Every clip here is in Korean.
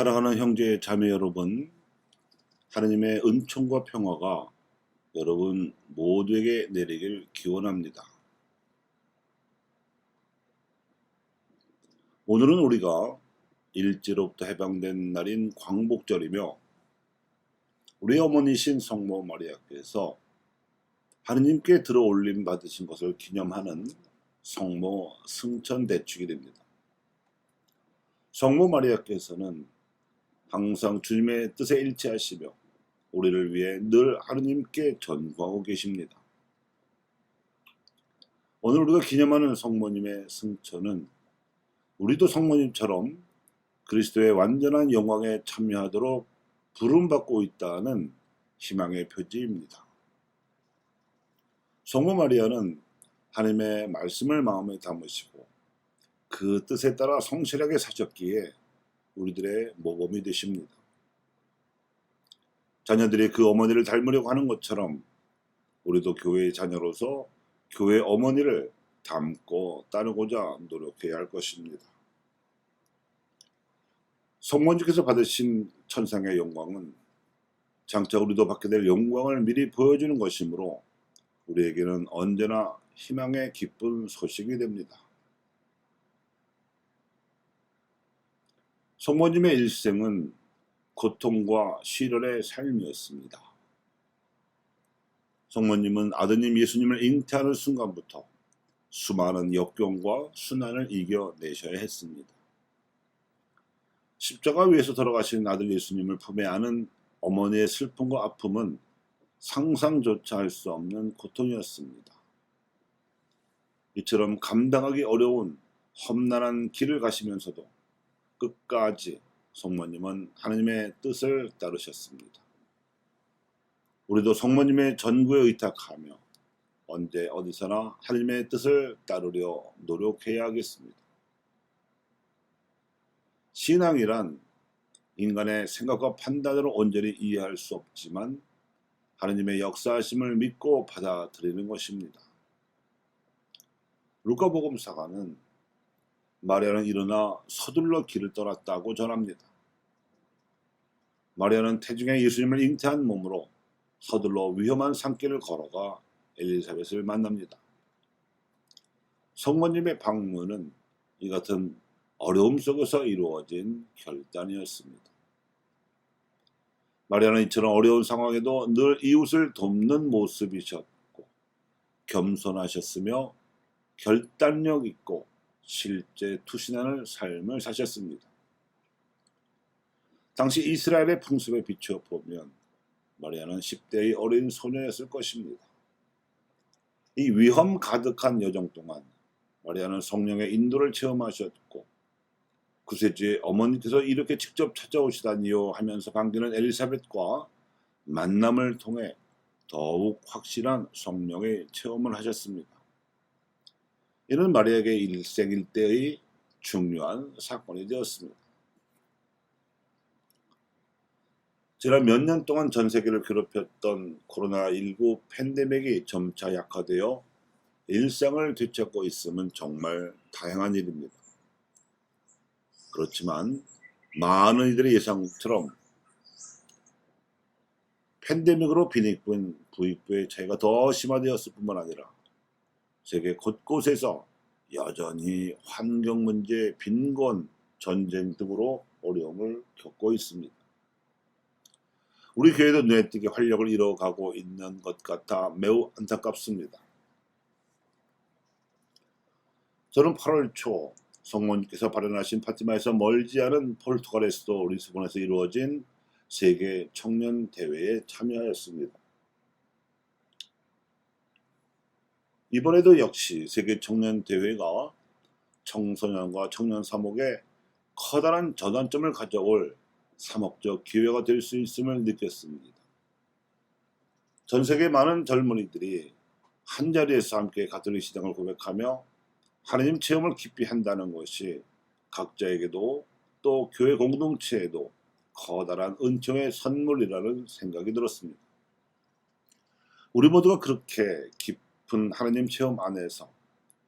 사랑하는 형제 자매 여러분, 하나님의 은총과 평화가 여러분 모두에게 내리길 기원합니다. 오늘은 우리가 일제로부터 해방된 날인 광복절이며 우리 어머니신 성모 마리아께서 하느님께 들어올림 받으신 것을 기념하는 성모 승천대축일입니다. 성모 마리아께서는 항상 주님의 뜻에 일치하시며 우리를 위해 늘 하느님께 전구하고 계십니다. 오늘 우리가 기념하는 성모님의 승천은 우리도 성모님처럼 그리스도의 완전한 영광에 참여하도록 부름받고 있다는 희망의 표지입니다. 성모 마리아는 하나님의 말씀을 마음에 담으시고 그 뜻에 따라 성실하게 사셨기에 우리들의 모범이 되십니다. 자녀들이 그 어머니를 닮으려고 하는 것처럼 우리도 교회의 자녀로서 교회 어머니를 닮고 따르고자 노력해야 할 것입니다. 성모님께서 받으신 천상의 영광은 장차 우리도 받게 될 영광을 미리 보여주는 것이므로 우리에게는 언제나 희망의 기쁜 소식이 됩니다. 성모님의 일생은 고통과 시련의 삶이었습니다. 성모님은 아드님 예수님을 잉태하는 순간부터 수많은 역경과 순환을 이겨내셔야 했습니다. 십자가 위에서 돌아가신 아들 예수님을 품에 안은 어머니의 슬픔과 아픔은 상상조차 할 수 없는 고통이었습니다. 이처럼 감당하기 어려운 험난한 길을 가시면서도 끝까지 성모님은 하나님의 뜻을 따르셨습니다. 우리도 성모님의 전구에 의탁하며 언제 어디서나 하나님의 뜻을 따르려 노력해야 하겠습니다. 신앙이란 인간의 생각과 판단으로 온전히 이해할 수 없지만 하나님의 역사하심을 믿고 받아들이는 것입니다. 루카복음사가는 마리아는 일어나 서둘러 길을 떠났다고 전합니다. 마리아는 태중에 예수님을 잉태한 몸으로 서둘러 위험한 산길을 걸어가 엘리사벳을 만납니다. 성모님의 방문은 이 같은 어려움 속에서 이루어진 결단이었습니다. 마리아는 이처럼 어려운 상황에도 늘 이웃을 돕는 모습이셨고 겸손하셨으며 결단력 있고 실제 투신하는 삶을 사셨습니다. 당시 이스라엘의 풍습에 비추어 보면 마리아는 10대의 어린 소녀였을 것입니다. 이 위험 가득한 여정 동안 마리아는 성령의 인도를 체험하셨고 구세주의 어머니께서 이렇게 직접 찾아오시다니요 하면서 반기는 엘리사벳과 만남을 통해 더욱 확실한 성령의 체험을 하셨습니다. 이는 마리아에게 일생일대의 중요한 사건이 되었습니다. 지난 몇 년 동안 전 세계를 괴롭혔던 코로나19 팬데믹이 점차 약화되어 일상을 되찾고 있음은 정말 다행한 일입니다. 그렇지만 많은 이들의 예상처럼 팬데믹으로 빈익부인 부익부의 차이가 더 심화되었을 뿐만 아니라 세계 곳곳에서 여전히 환경 문제, 빈곤, 전쟁 등으로 어려움을 겪고 있습니다. 우리 교회도 눈에 띄게 활력을 잃어가고 있는 것 같아 매우 안타깝습니다. 저는 8월 초 성모님께서 발현하신 파티마에서 멀지 않은 포르투갈의 수도 리스본에서 이루어진 세계 청년 대회에 참여하였습니다. 이번에도 역시 세계 청년 대회가 청소년과 청년 사목에 커다란 전환점을 가져올 삼업적 기회가 될 수 있음을 느꼈습니다. 전 세계 많은 젊은이들이 한자리에서 함께 가톨릭 신앙을 고백하며 하나님 체험을 깊이 한다는 것이 각자에게도 또 교회 공동체에도 커다란 은총의 선물이라는 생각이 들었습니다. 우리 모두가 그렇게 깊은 하나님 체험 안에서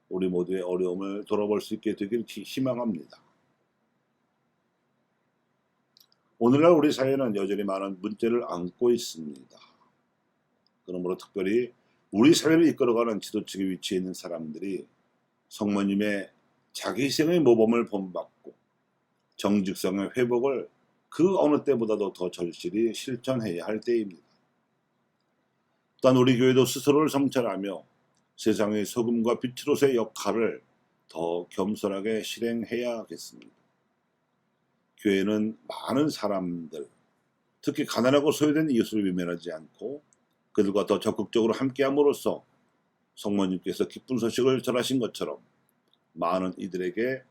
우리 모두의 어려움을 돌아볼 수 있게 되길 희망합니다. 오늘날 우리 사회는 여전히 많은 문제를 안고 있습니다. 그러므로 특별히 우리 사회를 이끌어가는 지도층에 위치해 있는 사람들이 성모님의 자기 희생의 모범을 본받고 정직성의 회복을 그 어느 때보다도 더 절실히 실천해야 할 때입니다. 또한 우리 교회도 스스로를 성찰하며 세상의 소금과 빛으로서의 역할을 더 겸손하게 실행해야겠습니다. 교회는 많은 사람들, 특히 가난하고 소외된 이웃을 외면하지 않고 그들과 더 적극적으로 함께함으로써 성모님께서 기쁜 소식을 전하신 것처럼 많은 이들에게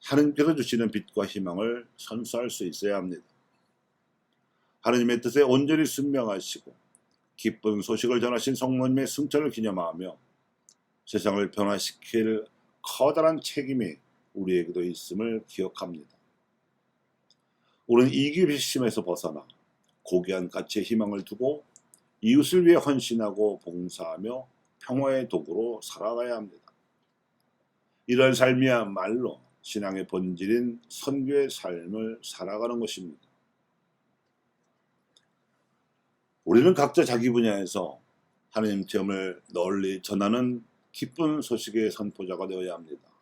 하느님께서 주시는 빛과 희망을 선사할 수 있어야 합니다. 하느님의 뜻에 온전히 순명하시고 기쁜 소식을 전하신 성모님의 승천을 기념하며 세상을 변화시킬 커다란 책임이 우리에게도 있음을 기억합니다. 우리는 이기심에서 벗어나 고귀한 가치의 희망을 두고 이웃을 위해 헌신하고 봉사하며 평화의 도구로 살아가야 합니다. 이런 삶이야말로 신앙의 본질인 선교의 삶을 살아가는 것입니다. 우리는 각자 자기 분야에서 하나님 체험을 널리 전하는 기쁜 소식의 선포자가 되어야 합니다.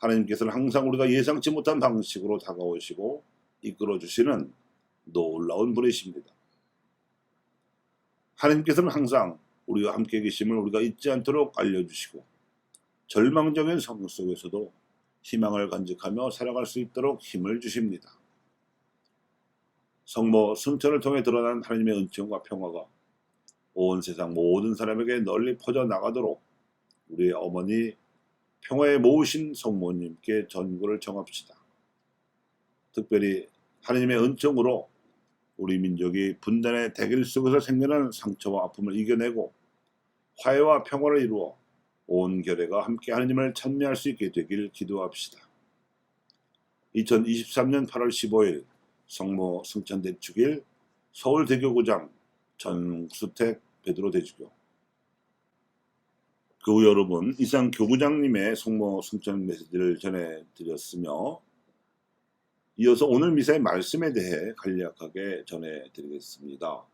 하나님께서는 항상 우리가 예상치 못한 방식으로 다가오시고 이끌어주시는 놀라운 분이십니다. 하나님께서는 항상 우리와 함께 계심을 우리가 잊지 않도록 알려주시고 절망적인 상황 속에서도 희망을 간직하며 살아갈 수 있도록 힘을 주십니다. 성모 승천을 통해 드러난 하나님의 은총과 평화가 온 세상 모든 사람에게 널리 퍼져나가도록 우리의 어머니 평화에 모으신 성모님께 전구를 청합시다. 특별히 하나님의 은총으로 우리 민족이 분단의 대길 속에서 생겨난 상처와 아픔을 이겨내고 화해와 평화를 이루어 온 결회가 함께 하나님을 찬미할 수 있게 되길 기도합시다. 2023년 8월 15일 성모 승천대 축일 서울대교구장 전수택 베드로 대주교 교우 여러분, 이상 교구장님의 성모 승천 메시지를 전해드렸으며 이어서 오늘 미사의 말씀에 대해 간략하게 전해드리겠습니다.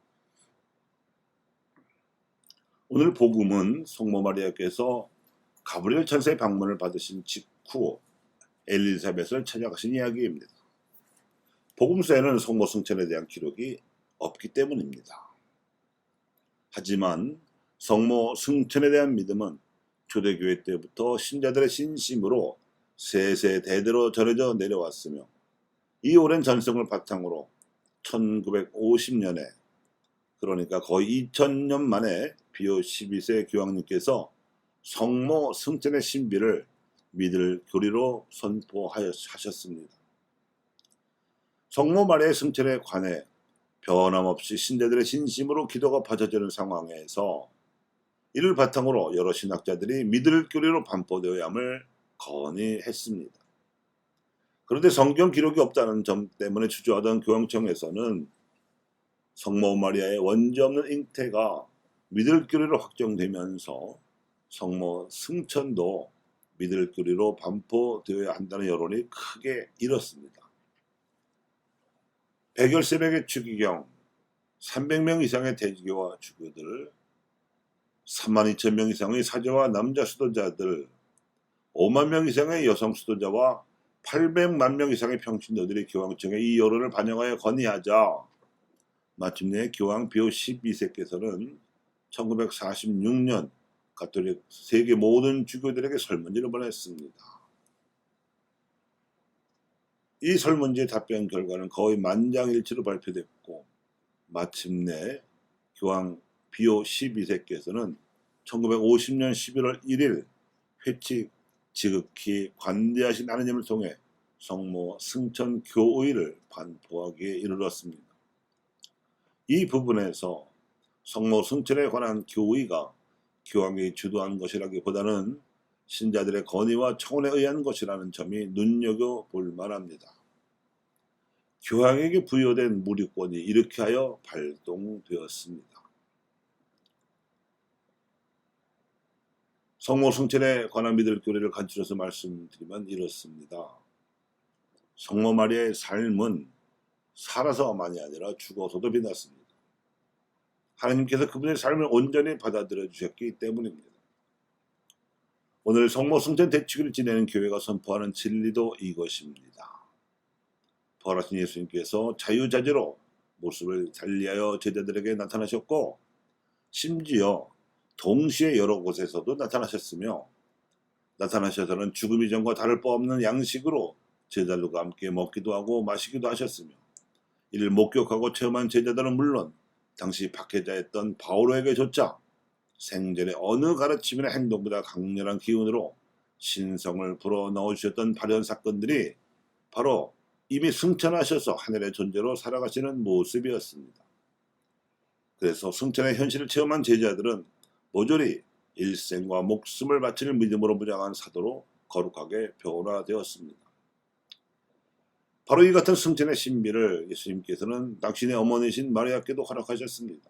오늘 복음은 성모 마리아께서 가브리엘 천사의 방문을 받으신 직후 엘리사벳을 찾아가신 이야기입니다. 복음서에는 성모 승천에 대한 기록이 없기 때문입니다. 하지만 성모 승천에 대한 믿음은 초대교회 때부터 신자들의 신심으로 세세대대로 전해져 내려왔으며 이 오랜 전승을 바탕으로 1950년에 그러니까 거의 2000년 만에 비오 12세 교황님께서 성모 승천의 신비를 믿을 교리로 선포하셨습니다. 성모 마리아의 승천에 관해 변함없이 신자들의 진심으로 기도가 받쳐지는 상황에서 이를 바탕으로 여러 신학자들이 믿을 교리로 반포되어야 함을 건의했습니다. 그런데 성경 기록이 없다는 점 때문에 주저하던 교황청에서는 성모 마리아의 원죄 없는 잉태가 믿을 교리로 확정되면서 성모 승천도 믿을 교리로 반포되어야 한다는 여론이 크게 일었습니다. 백열새벽의 추기경 300명 이상의 대주교와 주교들 32,000명 이상의 사제와 남자 수도자들 5만 명 이상의 여성 수도자와 800만 명 이상의 평신도들이 교황청에 이 여론을 반영하여 건의하자 마침내 교황 비오 12세께서는 1946년 가톨릭 세계 모든 주교들에게 설문지를 보냈습니다. 이 설문지의 답변 결과는 거의 만장일치로 발표됐고 마침내 교황 비오 12세께서는 1950년 11월 1일 회칙 지극히 관대하신 하느님을 통해 성모 승천 교의를 반포하기에 이르렀습니다. 이 부분에서 성모 승천에 관한 교의가 교황이 주도한 것이라기보다는 신자들의 건의와 청원에 의한 것이라는 점이 눈여겨볼 만합니다. 교황에게 부여된 무리권이 이렇게 하여 발동되었습니다. 성모 승천에 관한 믿을 교리를 간추려서 말씀드리면 이렇습니다. 성모 마리아의 삶은 살아서만이 아니라 죽어서도 빛났습니다. 하나님께서 그분의 삶을 온전히 받아들여 주셨기 때문입니다. 오늘 성모 승천 대축일을 지내는 교회가 선포하는 진리도 이것입니다. 부활하신 예수님께서 자유자재로 모습을 달리하여 제자들에게 나타나셨고 심지어 동시에 여러 곳에서도 나타나셨으며 나타나셔서는 죽음 이전과 다를 바 없는 양식으로 제자들과 함께 먹기도 하고 마시기도 하셨으며 이를 목격하고 체험한 제자들은 물론 당시 박해자였던 바오로에게조차 생전의 어느 가르침이나 행동보다 강렬한 기운으로 신성을 불어넣으셨던 발현 사건들이 바로 이미 승천하셔서 하늘의 존재로 살아가시는 모습이었습니다. 그래서 승천의 현실을 체험한 제자들은 모조리 일생과 목숨을 바칠 믿음으로 무장한 사도로 거룩하게 변화되었습니다. 바로 이 같은 승천의 신비를 예수님께서는 당신의 어머니신 마리아께도 허락하셨습니다.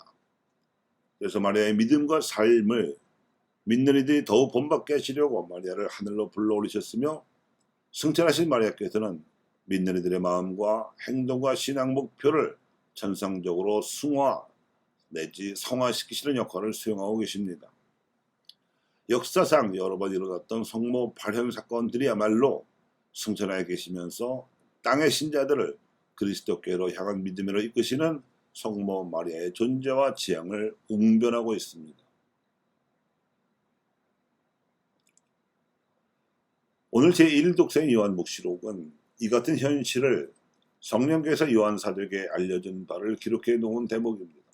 그래서 마리아의 믿음과 삶을 믿는 이들이 더욱 본받게 하시려고 마리아를 하늘로 불러올리셨으며 승천하신 마리아께서는 믿는 이들의 마음과 행동과 신앙 목표를 천상적으로 승화 내지 성화시키시는 역할을 수행하고 계십니다. 역사상 여러 번 일어났던 성모 발현 사건들이야말로 승천하에 계시면서 땅의 신자들을 그리스도께로 향한 믿음으로 이끄시는 성모 마리아의 존재와 지향을 웅변하고 있습니다. 오늘 제1독생 요한묵시록은 이 같은 현실을 성령께서 요한 사도에게 알려준 바를 기록해 놓은 대목입니다.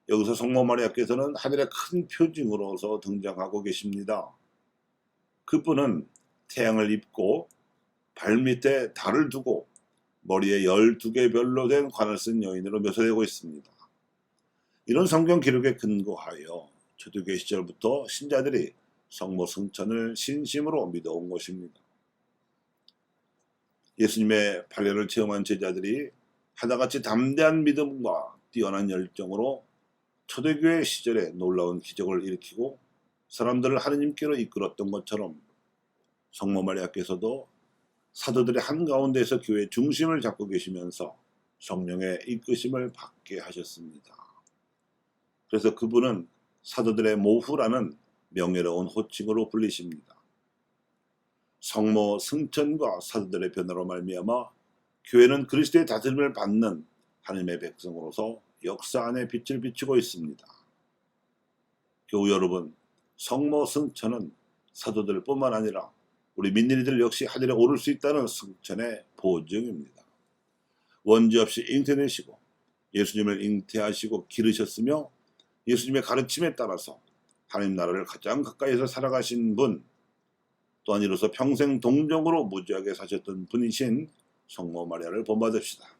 여기서 성모 마리아께서는 하늘의 큰 표징으로서 등장하고 계십니다. 그분은 태양을 입고 발밑에 달을 두고 머리에 12개 별로 된 관을 쓴 여인으로 묘사되고 있습니다. 이런 성경 기록에 근거하여 초대교회 시절부터 신자들이 성모 승천을 신심으로 믿어온 것입니다. 예수님의 발현을 체험한 제자들이 하나같이 담대한 믿음과 뛰어난 열정으로 초대교회 시절에 놀라운 기적을 일으키고 사람들을 하느님께로 이끌었던 것처럼 성모 마리아께서도 사도들의 한가운데에서 교회의 중심을 잡고 계시면서 성령의 이끄심을 받게 하셨습니다. 그래서 그분은 사도들의 모후라는 명예로운 호칭으로 불리십니다. 성모 승천과 사도들의 변화로 말미암아 교회는 그리스도의 다스림을 받는 하나님의 백성으로서 역사 안에 빛을 비추고 있습니다. 교우 여러분, 성모 승천은 사도들뿐만 아니라 우리 믿는 이들 역시 하늘에 오를 수 있다는 승천의 보증입니다. 원죄 없이 잉태되시고 예수님을 잉태하시고 기르셨으며 예수님의 가르침에 따라서 하나님 나라를 가장 가까이에서 살아가신 분, 또한 이로써 평생 동정으로 무지하게 사셨던 분이신 성모 마리아를 본받읍시다.